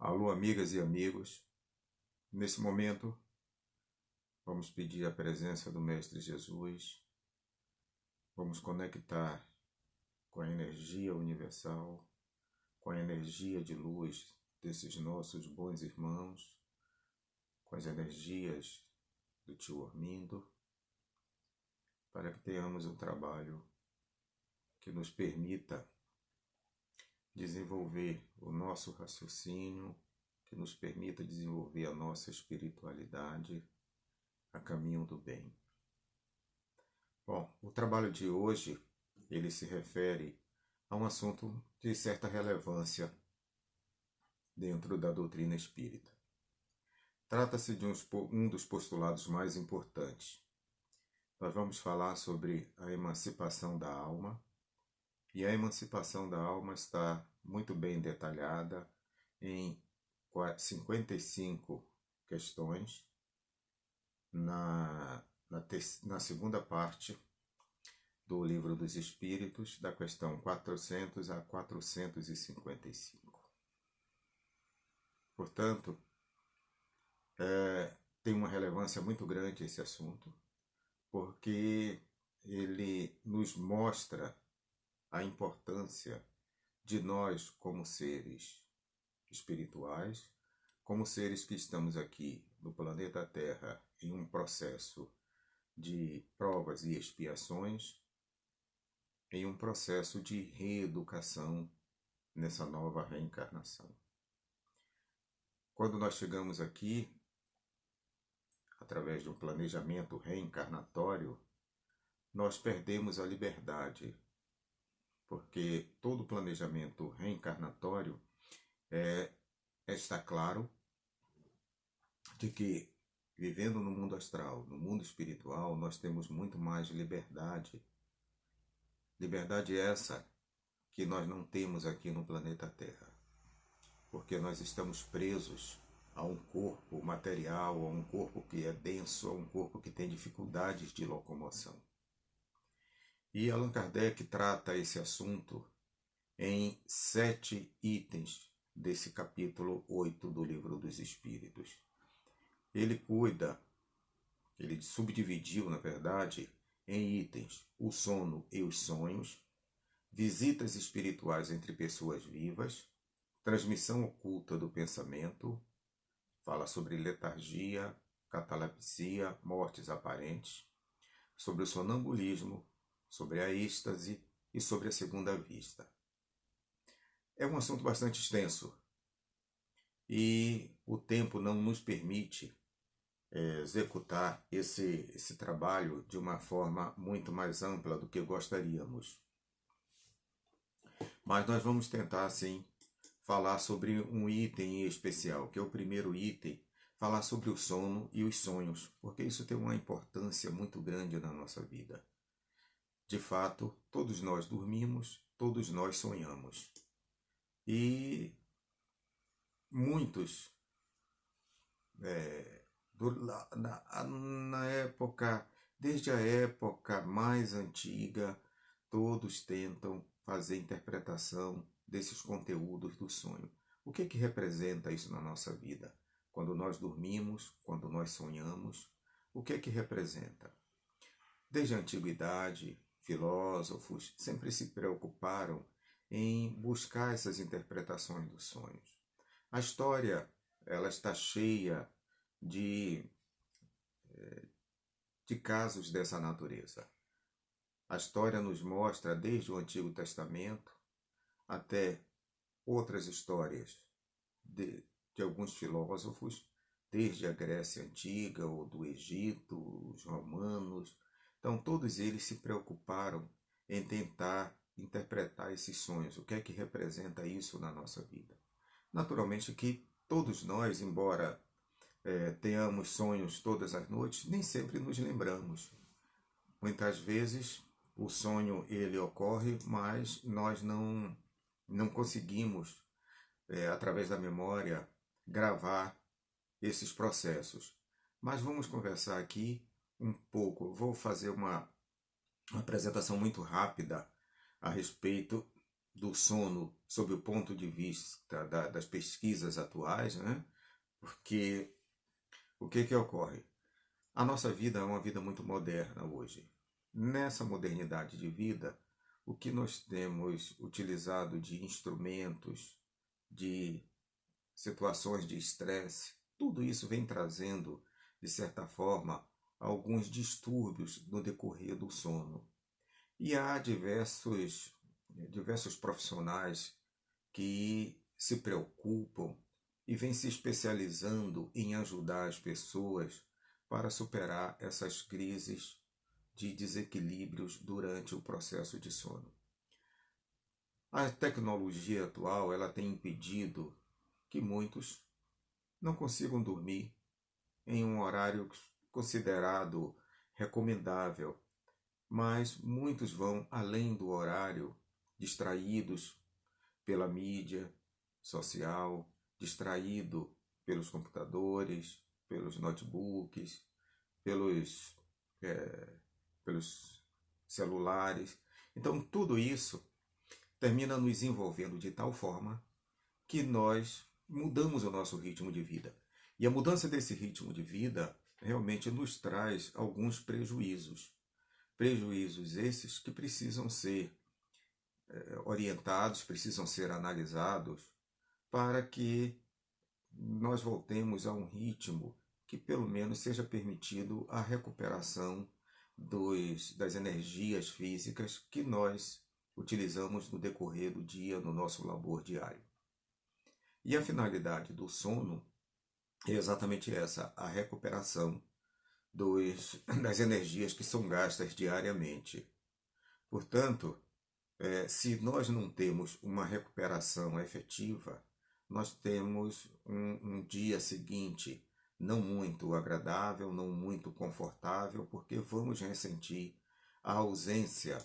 Alô, amigas e amigos. Nesse momento, vamos pedir a presença do Mestre Jesus. Vamos conectar com a energia universal, com a energia de luz desses nossos bons irmãos, com as energias do tio Ormindo, para que tenhamos um trabalho que nos permita desenvolver o nosso raciocínio, que nos permita desenvolver a nossa espiritualidade a caminho do bem. Bom, o trabalho de hoje, ele se refere a um assunto de certa relevância dentro da doutrina espírita. Trata-se de um dos postulados mais importantes. Nós vamos falar sobre a emancipação da alma, e a emancipação da alma está muito bem detalhada em 55 questões na segunda parte do Livro dos Espíritos, da questão 400 a 455. Portanto, tem uma relevância muito grande esse assunto, porque ele nos mostra a importância de nós como seres espirituais, como seres que estamos aqui no planeta Terra em um processo de provas e expiações, em um processo de reeducação nessa nova reencarnação. Quando nós chegamos aqui, através de um planejamento reencarnatório, nós perdemos a liberdade, porque todo planejamento reencarnatório está claro de que, vivendo no mundo astral, no mundo espiritual, nós temos muito mais liberdade. Liberdade essa que nós não temos aqui no planeta Terra, porque nós estamos presos a um corpo material, a um corpo que é denso, a um corpo que tem dificuldades de locomoção. E Allan Kardec trata esse assunto em 7 itens desse capítulo 8 do Livro dos Espíritos. Ele subdividiu, na verdade, em itens: o sono e os sonhos, visitas espirituais entre pessoas vivas, transmissão oculta do pensamento, fala sobre letargia, catalepsia, mortes aparentes, sobre o sonambulismo, sobre a êxtase e sobre a segunda vista. É um assunto bastante extenso e o tempo não nos permite executar esse trabalho de uma forma muito mais ampla do que gostaríamos. Mas nós vamos tentar, sim, falar sobre um item em especial, que é o primeiro item, falar sobre o sono e os sonhos, porque isso tem uma importância muito grande na nossa vida. De fato, todos nós dormimos, todos nós sonhamos. E muitos, na época, desde a época mais antiga, todos tentam fazer interpretação desses conteúdos do sonho. O que representa isso na nossa vida? Quando nós dormimos, quando nós sonhamos, o que representa? Desde a antiguidade, filósofos sempre se preocuparam em buscar essas interpretações dos sonhos. A história, ela está cheia de casos dessa natureza. A história nos mostra, desde o Antigo Testamento até outras histórias de alguns filósofos, desde a Grécia Antiga ou do Egito, os romanos. Então, todos eles se preocuparam em tentar interpretar esses sonhos. O que representa isso na nossa vida? Naturalmente que todos nós, embora tenhamos sonhos todas as noites, nem sempre nos lembramos. Muitas vezes o sonho ele ocorre, mas nós não conseguimos, através da memória, gravar esses processos. Mas vamos conversar aqui um pouco. Eu vou fazer uma apresentação muito rápida a respeito do sono sob o ponto de vista das pesquisas atuais, né? Porque o que ocorre? A nossa vida é uma vida muito moderna hoje. Nessa modernidade de vida, o que nós temos utilizado de instrumentos, de situações de estresse, tudo isso vem trazendo, de certa forma, alguns distúrbios no decorrer do sono. E há diversos profissionais que se preocupam e vêm se especializando em ajudar as pessoas para superar essas crises de desequilíbrios durante o processo de sono. A tecnologia atual ela tem impedido que muitos não consigam dormir em um horário considerado recomendável, mas muitos vão além do horário, distraídos pela mídia social, distraído pelos computadores, pelos notebooks, pelos, eh, pelos celulares. Então, tudo isso termina nos envolvendo de tal forma que nós mudamos o nosso ritmo de vida. E a mudança desse ritmo de vida realmente nos traz alguns prejuízos. Prejuízos esses que precisam ser orientados, precisam ser analisados para que nós voltemos a um ritmo que pelo menos seja permitido a recuperação das energias físicas que nós utilizamos no decorrer do dia no nosso labor diário. E a finalidade do sono é exatamente essa, a recuperação das energias que são gastas diariamente. Portanto, se nós não temos uma recuperação efetiva, nós temos um dia seguinte não muito agradável, não muito confortável, porque vamos ressentir a ausência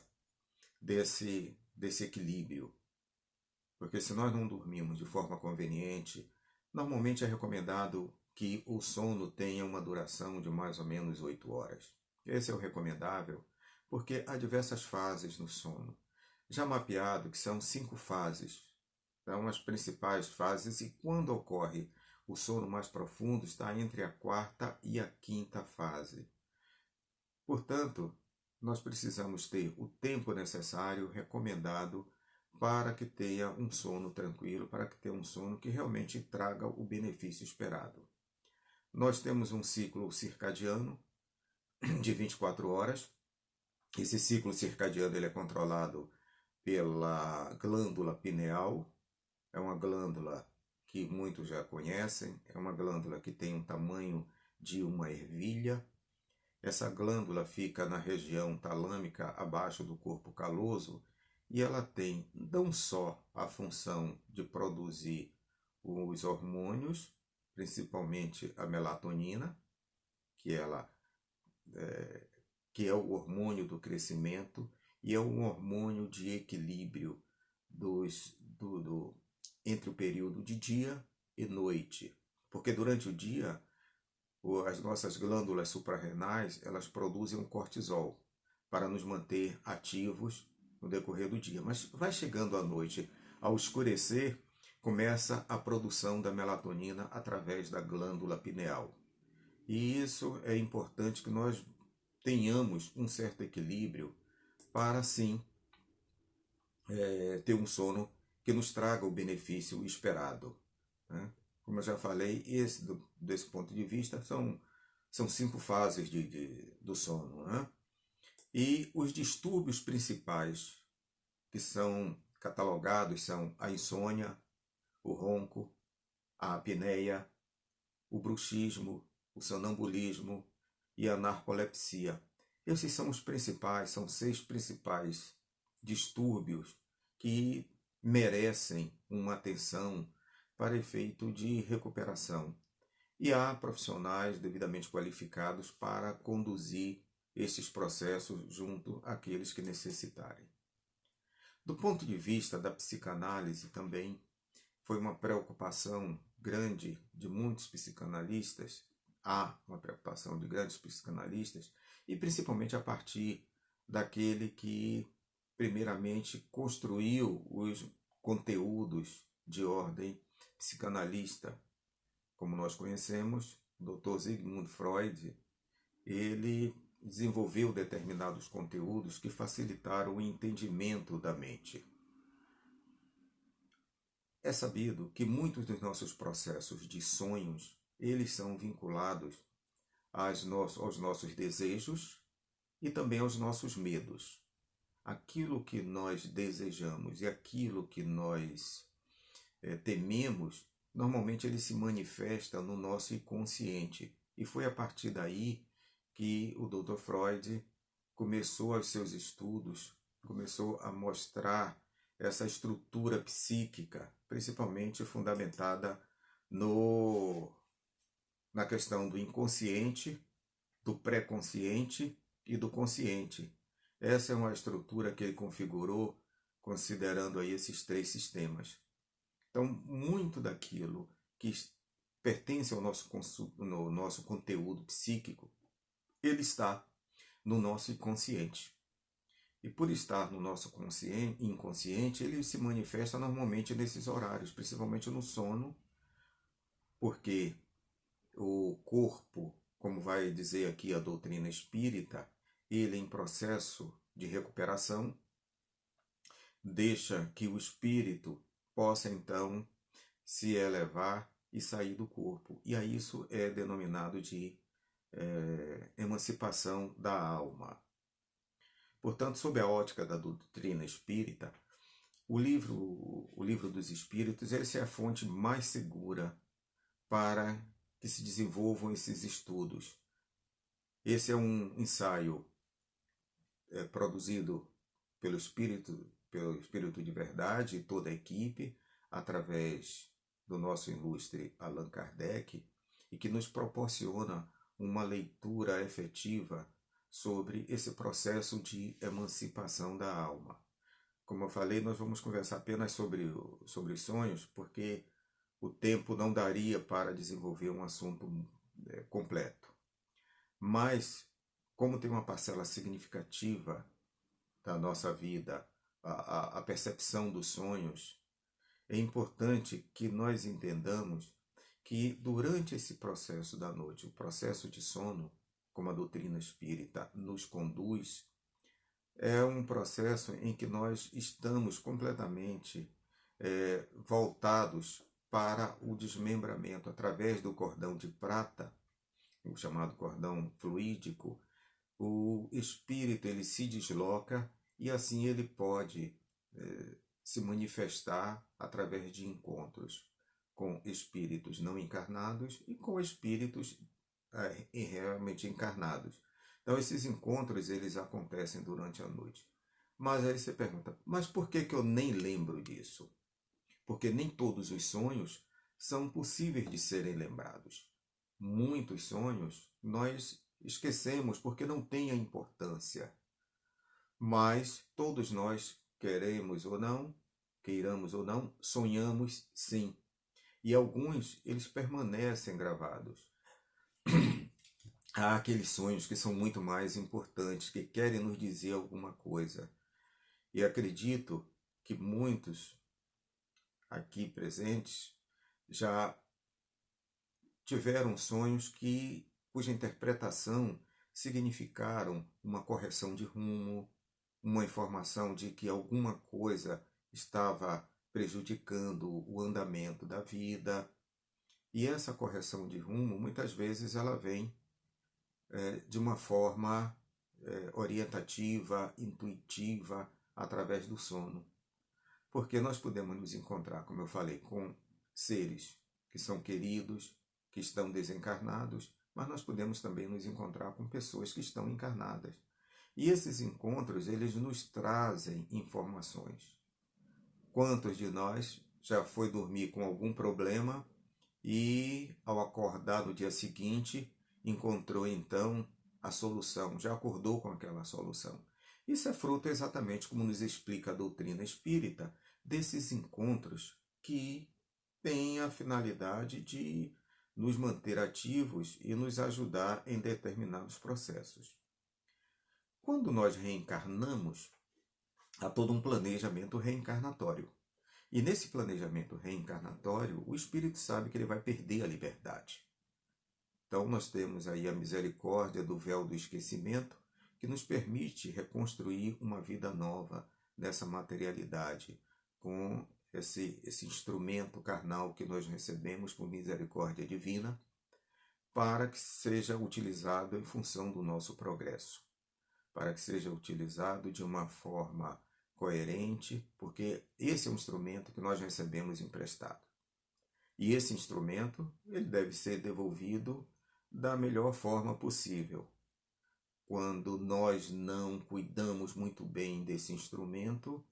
desse equilíbrio. Porque se nós não dormimos de forma conveniente, normalmente é recomendado que o sono tenha uma duração de mais ou menos 8 horas. Esse é o recomendável, porque há diversas fases no sono. Já mapeado que são 5 fases, são as principais fases, e quando ocorre o sono mais profundo está entre a 4ª e a 5ª fase. Portanto, nós precisamos ter o tempo necessário recomendado para que tenha um sono tranquilo, para que tenha um sono que realmente traga o benefício esperado. Nós temos um ciclo circadiano de 24 horas. Esse ciclo circadiano ele é controlado pela glândula pineal. É uma glândula que muitos já conhecem, é uma glândula que tem um tamanho de uma ervilha. Essa glândula fica na região talâmica abaixo do corpo caloso e ela tem não só a função de produzir os hormônios, principalmente a melatonina, que é o hormônio do crescimento e é um hormônio de equilíbrio entre o período de dia e noite. Porque durante o dia, as nossas glândulas suprarrenais elas produzem um cortisol para nos manter ativos no decorrer do dia. Mas vai chegando a noite, ao escurecer, começa a produção da melatonina através da glândula pineal. E isso é importante que nós tenhamos um certo equilíbrio para, sim, ter um sono que nos traga o benefício esperado. Né? Como eu já falei, desse ponto de vista, são 5 fases do sono. Né? E os distúrbios principais que são catalogados são a insônia, o ronco, a apneia, o bruxismo, o sonambulismo e a narcolepsia. Esses são os principais, são 6 principais distúrbios que merecem uma atenção para efeito de recuperação. E há profissionais devidamente qualificados para conduzir esses processos junto àqueles que necessitarem. Do ponto de vista da psicanálise também, foi uma preocupação grande de muitos psicanalistas, há uma preocupação de grandes psicanalistas, e principalmente a partir daquele que primeiramente, construiu os conteúdos de ordem psicanalista, como nós conhecemos, o Dr. Sigmund Freud, ele desenvolveu determinados conteúdos que facilitaram o entendimento da mente. É sabido que muitos dos nossos processos de sonhos, eles são vinculados aos nossos desejos e também aos nossos medos. Aquilo que nós desejamos e aquilo que nós tememos, normalmente ele se manifesta no nosso inconsciente. E foi a partir daí que o Dr. Freud começou os seus estudos, começou a mostrar essa estrutura psíquica, principalmente fundamentada na questão do inconsciente, do pré-consciente e do consciente. Essa é uma estrutura que ele configurou considerando aí esses três sistemas. Então, muito daquilo que pertence ao no nosso conteúdo psíquico, ele está no nosso inconsciente. E por estar no nosso inconsciente, ele se manifesta normalmente nesses horários, principalmente no sono, porque o corpo, como vai dizer aqui a doutrina espírita, ele em processo de recuperação, deixa que o espírito possa então se elevar e sair do corpo. E aí isso é denominado de emancipação da alma. Portanto, sob a ótica da doutrina espírita, o livro dos Espíritos ele é a fonte mais segura para que se desenvolvam esses estudos. Esse é um ensaio produzido pelo Espírito de Verdade e toda a equipe, através do nosso ilustre Allan Kardec, e que nos proporciona uma leitura efetiva sobre esse processo de emancipação da alma. Como eu falei, nós vamos conversar apenas sobre sonhos, porque o tempo não daria para desenvolver um assunto completo. Mas, como tem uma parcela significativa da nossa vida, a percepção dos sonhos, é importante que nós entendamos que durante esse processo da noite, o processo de sono, como a doutrina espírita nos conduz, é um processo em que nós estamos completamente voltados para o desmembramento através do cordão de prata, o chamado cordão fluídico. O espírito ele se desloca e assim ele pode se manifestar através de encontros com espíritos não encarnados e com espíritos realmente encarnados. Então esses encontros eles acontecem durante a noite. Mas aí você pergunta, mas por que eu nem lembro disso? Porque nem todos os sonhos são possíveis de serem lembrados. Muitos sonhos nós esquecemos porque não têm a importância. Mas todos nós, queiramos ou não, sonhamos sim. E alguns, eles permanecem gravados. Há aqueles sonhos que são muito mais importantes, que querem nos dizer alguma coisa. E acredito que muitos aqui presentes já tiveram sonhos cuja interpretação significaram uma correção de rumo, uma informação de que alguma coisa estava prejudicando o andamento da vida. E essa correção de rumo, muitas vezes, ela vem de uma forma orientativa, intuitiva, através do sono. Porque nós podemos nos encontrar, como eu falei, com seres que são queridos, que estão desencarnados, mas nós podemos também nos encontrar com pessoas que estão encarnadas. E esses encontros, eles nos trazem informações. Quantos de nós já foi dormir com algum problema e, ao acordar no dia seguinte, encontrou então a solução, já acordou com aquela solução? Isso é fruto exatamente, como nos explica a doutrina espírita, desses encontros que têm a finalidade de nos manter ativos e nos ajudar em determinados processos. Quando nós reencarnamos, há todo um planejamento reencarnatório. E nesse planejamento reencarnatório, o espírito sabe que ele vai perder a liberdade. Então nós temos aí a misericórdia do véu do esquecimento, que nos permite reconstruir uma vida nova nessa materialidade, com esse instrumento carnal que nós recebemos por misericórdia divina, para que seja utilizado em função do nosso progresso, para que seja utilizado de uma forma coerente, porque esse é um instrumento que nós recebemos emprestado. E esse instrumento, ele deve ser devolvido da melhor forma possível. Quando nós não cuidamos muito bem desse instrumento,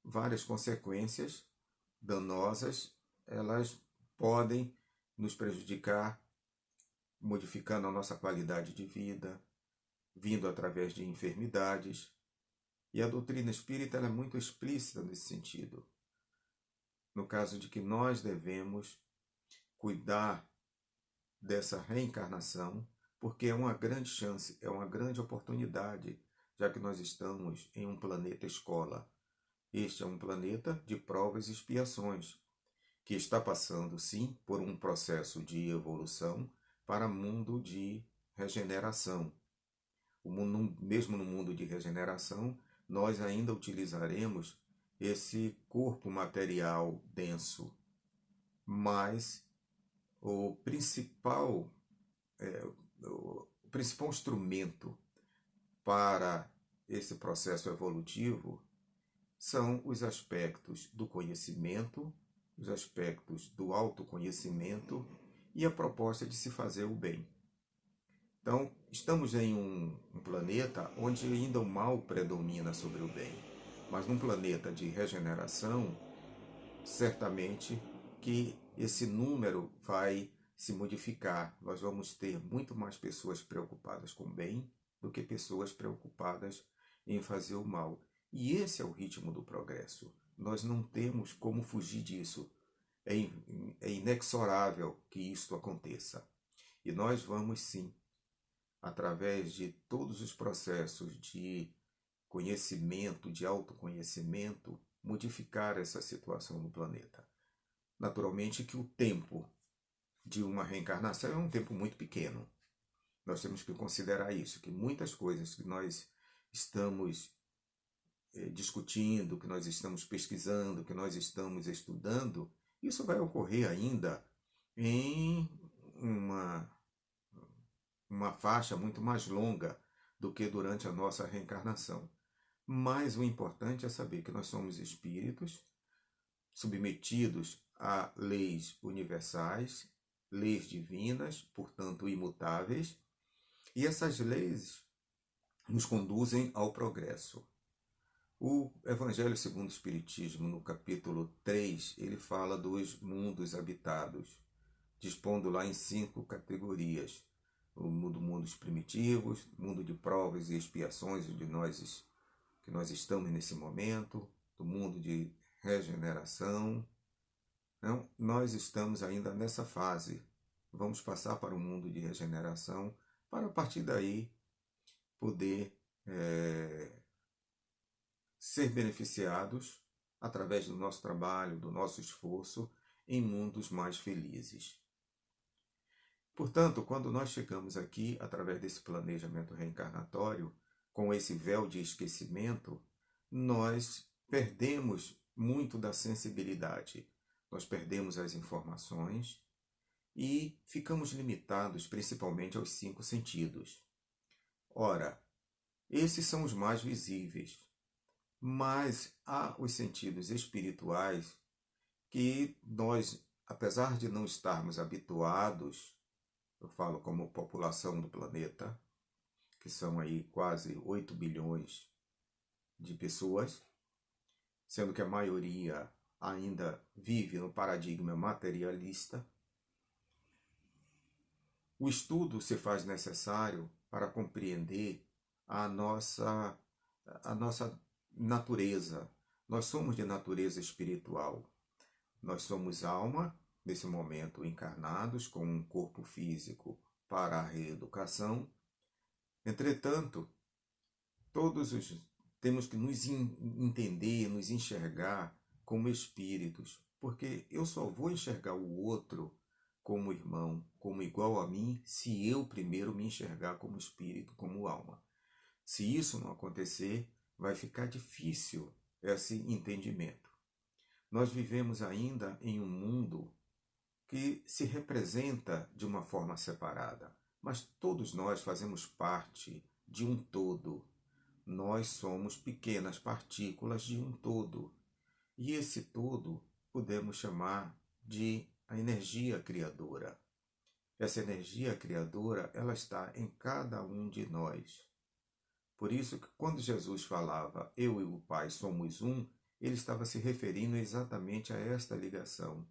várias consequências danosas, elas podem nos prejudicar, modificando a nossa qualidade de vida, vindo através de enfermidades. E a doutrina espírita ela é muito explícita nesse sentido, no caso de que nós devemos cuidar dessa reencarnação, porque é uma grande chance, é uma grande oportunidade, já que nós estamos em um planeta escola. Este é um planeta de provas e expiações, que está passando, sim, por um processo de evolução para mundo de regeneração. Mesmo no mundo de regeneração, nós ainda utilizaremos esse corpo material denso, mas o principal instrumento para esse processo evolutivo são os aspectos do conhecimento, os aspectos do autoconhecimento e a proposta de se fazer o bem. Então, estamos em um planeta onde ainda o mal predomina sobre o bem, mas num planeta de regeneração, certamente que esse número vai se modificar. Nós vamos ter muito mais pessoas preocupadas com o bem do que pessoas preocupadas em fazer o mal. E esse é o ritmo do progresso. Nós não temos como fugir disso. É inexorável que isto aconteça. E nós vamos sim, através de todos os processos de conhecimento, de autoconhecimento, modificar essa situação no planeta. Naturalmente que o tempo de uma reencarnação é um tempo muito pequeno. Nós temos que considerar isso, que muitas coisas que nós estamos discutindo, que nós estamos pesquisando, que nós estamos estudando, isso vai ocorrer ainda em uma faixa muito mais longa do que durante a nossa reencarnação. Mas o importante é saber que nós somos espíritos submetidos a leis universais, leis divinas, portanto imutáveis, e essas leis nos conduzem ao progresso. O Evangelho segundo o Espiritismo, no capítulo 3, ele fala dos mundos habitados, dispondo lá em 5 categorias. O mundos primitivos, mundo de provas e expiações, onde nós estamos nesse momento, do mundo de regeneração. Então, nós estamos ainda nessa fase. Vamos passar para o mundo de regeneração, para a partir daí poder ser beneficiados através do nosso trabalho, do nosso esforço, em mundos mais felizes. Portanto, quando nós chegamos aqui, através desse planejamento reencarnatório, com esse véu de esquecimento, nós perdemos muito da sensibilidade, nós perdemos as informações e ficamos limitados principalmente aos 5 sentidos. Ora, esses são os mais visíveis, mas há os sentidos espirituais que nós, apesar de não estarmos habituados, eu falo como população do planeta, que são aí quase 8 bilhões de pessoas, sendo que a maioria ainda vive no paradigma materialista, o estudo se faz necessário para compreender a nossa natureza. Nós somos de natureza espiritual. Nós somos alma, nesse momento encarnados, com um corpo físico para a reeducação. Entretanto, todos os temos que nos entender, nos enxergar como espíritos, porque eu só vou enxergar o outro como irmão, como igual a mim, se eu primeiro me enxergar como espírito, como alma. Se isso não acontecer, vai ficar difícil esse entendimento. Nós vivemos ainda em um mundo que se representa de uma forma separada, mas todos nós fazemos parte de um todo. Nós somos pequenas partículas de um todo. E esse todo podemos chamar de a energia criadora. Essa energia criadora, ela está em cada um de nós. Por isso que quando Jesus falava eu e o Pai somos um, ele estava se referindo exatamente a esta ligação.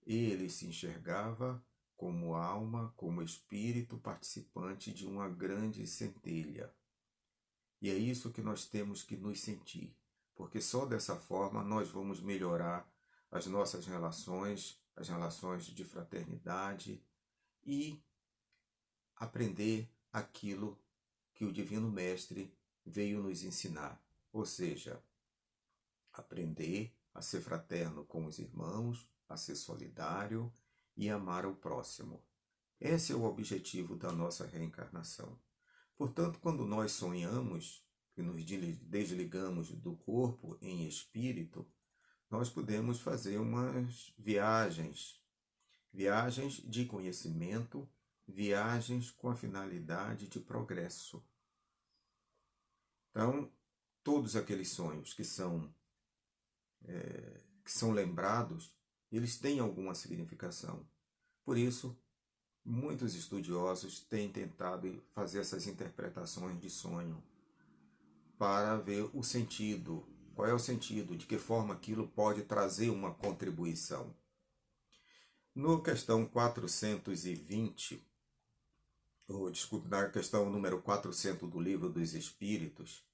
Ele se enxergava como alma, como espírito participante de uma grande centelha. E é isso que nós temos que nos sentir, porque só dessa forma nós vamos melhorar as nossas relações, as relações de fraternidade e aprender aquilo que o Divino Mestre veio nos ensinar, ou seja, aprender a ser fraterno com os irmãos, a ser solidário e amar o próximo. Esse é o objetivo da nossa reencarnação. Portanto, quando nós sonhamos e nos desligamos do corpo em espírito, nós podemos fazer umas viagens de conhecimento, viagens com a finalidade de progresso. Então, todos aqueles sonhos que são lembrados, eles têm alguma significação. Por isso, muitos estudiosos têm tentado fazer essas interpretações de sonho para ver o sentido, qual é o sentido, de que forma aquilo pode trazer uma contribuição. No questão 420, na questão número 400 do Livro dos Espíritos,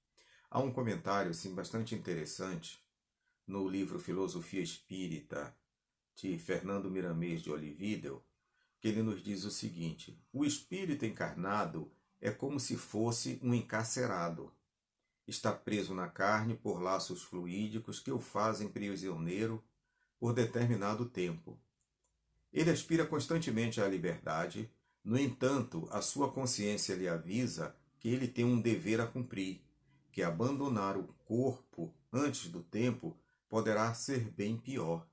há um comentário assim, bastante interessante no livro Filosofia Espírita, de Fernando Miramês de Olivídeo, que ele nos diz o seguinte: o espírito encarnado é como se fosse um encarcerado. Está preso na carne por laços fluídicos que o fazem prisioneiro por determinado tempo. Ele aspira constantemente à liberdade, no entanto, a sua consciência lhe avisa que ele tem um dever a cumprir, que abandonar o corpo antes do tempo poderá ser bem pior.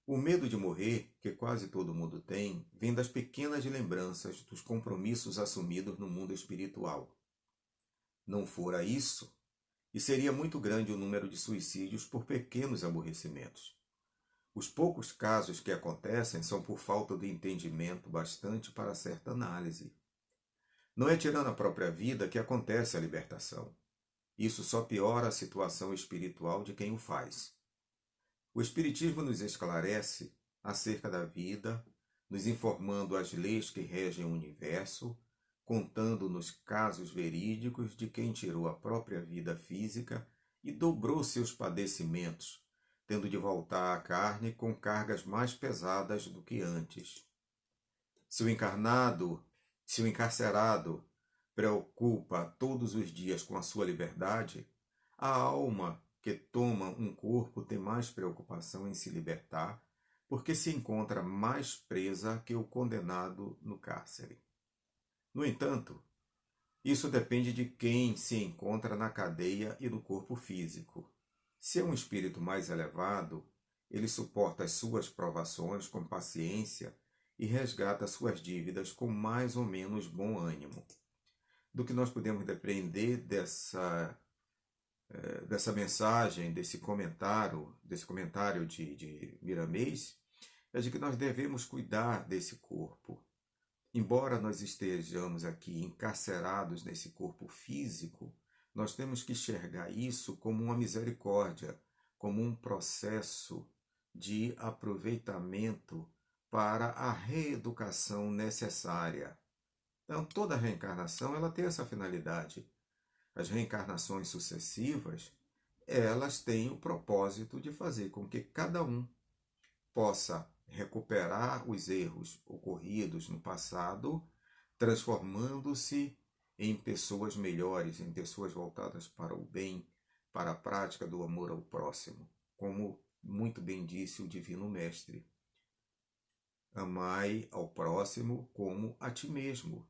O medo de morrer, que quase todo mundo tem, vem das pequenas lembranças dos compromissos assumidos no mundo espiritual. Não fora isso, e seria muito grande o número de suicídios por pequenos aborrecimentos. Os poucos casos que acontecem são por falta de entendimento bastante para certa análise. Não é tirando a própria vida que acontece a libertação. Isso só piora a situação espiritual de quem o faz. O Espiritismo nos esclarece acerca da vida, nos informando as leis que regem o universo, contando-nos casos verídicos de quem tirou a própria vida física e dobrou seus padecimentos, tendo de voltar à carne com cargas mais pesadas do que antes. Se o encarcerado preocupa todos os dias com a sua liberdade, a alma que toma um corpo tem mais preocupação em se libertar, porque se encontra mais presa que o condenado no cárcere. No entanto, isso depende de quem se encontra na cadeia e do corpo físico. Se é um espírito mais elevado, ele suporta as suas provações com paciência e resgata suas dívidas com mais ou menos bom ânimo. Do que nós podemos depreender dessa mensagem, desse comentário de Miramês, é de que nós devemos cuidar desse corpo. Embora nós estejamos aqui encarcerados nesse corpo físico, nós temos que enxergar isso como uma misericórdia, como um processo de aproveitamento para a reeducação necessária. Então, toda reencarnação ela tem essa finalidade. As reencarnações sucessivas, elas têm o propósito de fazer com que cada um possa recuperar os erros ocorridos no passado, transformando-se em pessoas melhores, em pessoas voltadas para o bem, para a prática do amor ao próximo. Como muito bem disse o Divino Mestre, amai ao próximo como a ti mesmo.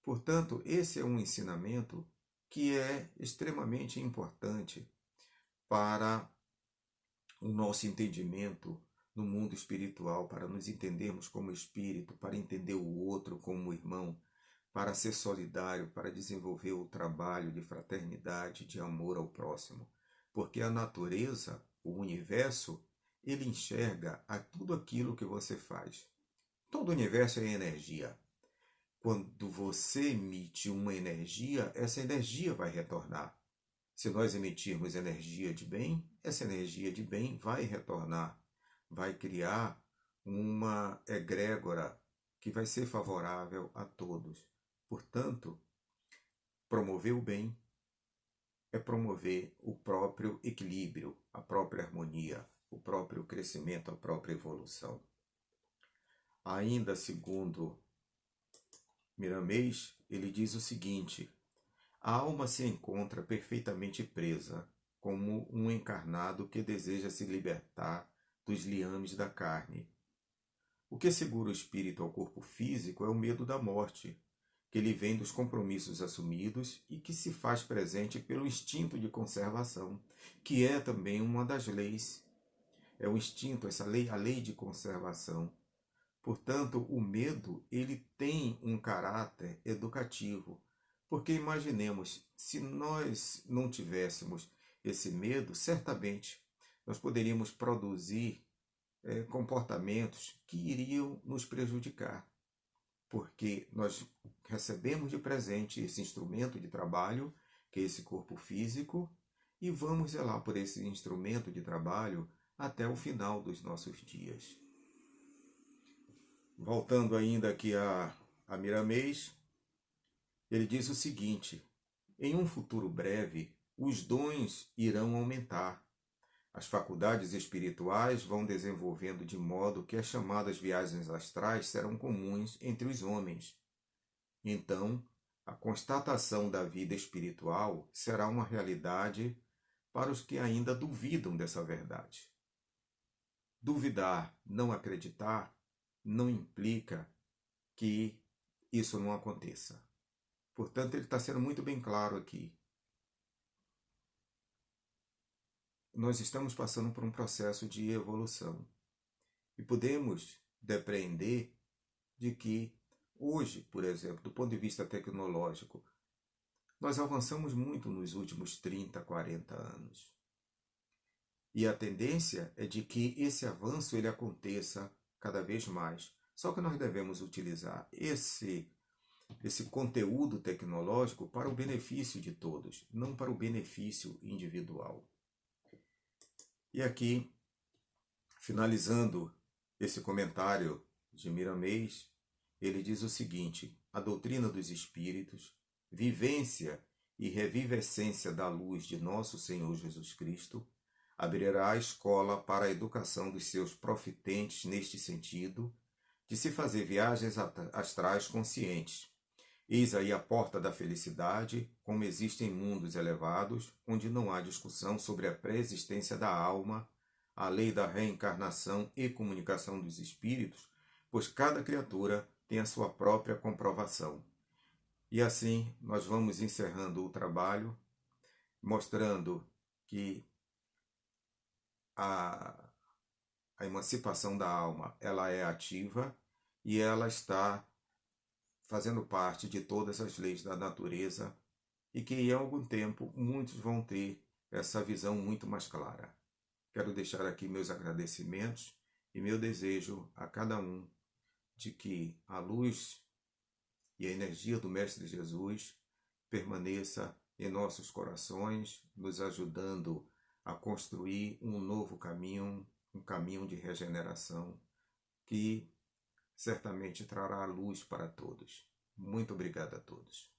Portanto, esse é um ensinamento que é extremamente importante para o nosso entendimento no mundo espiritual, para nos entendermos como espírito, para entender o outro como irmão, para ser solidário, para desenvolver o trabalho de fraternidade, de amor ao próximo. Porque a natureza, o universo, ele enxerga a tudo aquilo que você faz. Todo o universo é energia. Quando você emite uma energia, essa energia vai retornar. Se nós emitirmos energia de bem, essa energia de bem vai retornar, vai criar uma egrégora que vai ser favorável a todos. Portanto, promover o bem é promover o próprio equilíbrio, a própria harmonia, o próprio crescimento, a própria evolução. Ainda segundo Miramês, ele diz o seguinte: a alma se encontra perfeitamente presa, como um encarnado que deseja se libertar dos liames da carne. O que segura o espírito ao corpo físico é o medo da morte, que lhe vem dos compromissos assumidos e que se faz presente pelo instinto de conservação, que é também uma das leis. É o instinto, essa lei, a lei de conservação. Portanto, o medo, ele tem um caráter educativo. Porque imaginemos, se nós não tivéssemos esse medo, certamente nós poderíamos produzir comportamentos que iriam nos prejudicar. Porque nós recebemos de presente esse instrumento de trabalho, que é esse corpo físico, e vamos zelar por esse instrumento de trabalho até o final dos nossos dias. Voltando ainda aqui a Miramês, ele diz o seguinte: em um futuro breve, os dons irão aumentar. As faculdades espirituais vão desenvolvendo de modo que as chamadas viagens astrais serão comuns entre os homens. Então, a constatação da vida espiritual será uma realidade para os que ainda duvidam dessa verdade. Duvidar, não acreditar, não implica que isso não aconteça. Portanto, ele está sendo muito bem claro aqui. Nós estamos passando por um processo de evolução. E podemos depreender de que hoje, por exemplo, do ponto de vista tecnológico, nós avançamos muito nos últimos 30, 40 anos. E a tendência é de que esse avanço ele aconteça cada vez mais. Só que nós devemos utilizar esse conteúdo tecnológico para o benefício de todos, não para o benefício individual. E aqui, finalizando esse comentário de Miramês, ele diz o seguinte: a doutrina dos espíritos, vivência e revivescência da luz de nosso Senhor Jesus Cristo, abrirá a escola para a educação dos seus profitentes neste sentido, de se fazer viagens astrais conscientes. Eis aí a porta da felicidade, como existem mundos elevados, onde não há discussão sobre a pré-existência da alma, a lei da reencarnação e comunicação dos espíritos, pois cada criatura tem a sua própria comprovação. E assim nós vamos encerrando o trabalho, mostrando que a emancipação da alma ela é ativa e ela está fazendo parte de todas as leis da natureza e que em algum tempo muitos vão ter essa visão muito mais clara. Quero deixar aqui meus agradecimentos e meu desejo a cada um de que a luz e a energia do Mestre Jesus permaneça em nossos corações, nos ajudando a construir um novo caminho, um caminho de regeneração que certamente trará luz para todos. Muito obrigado a todos.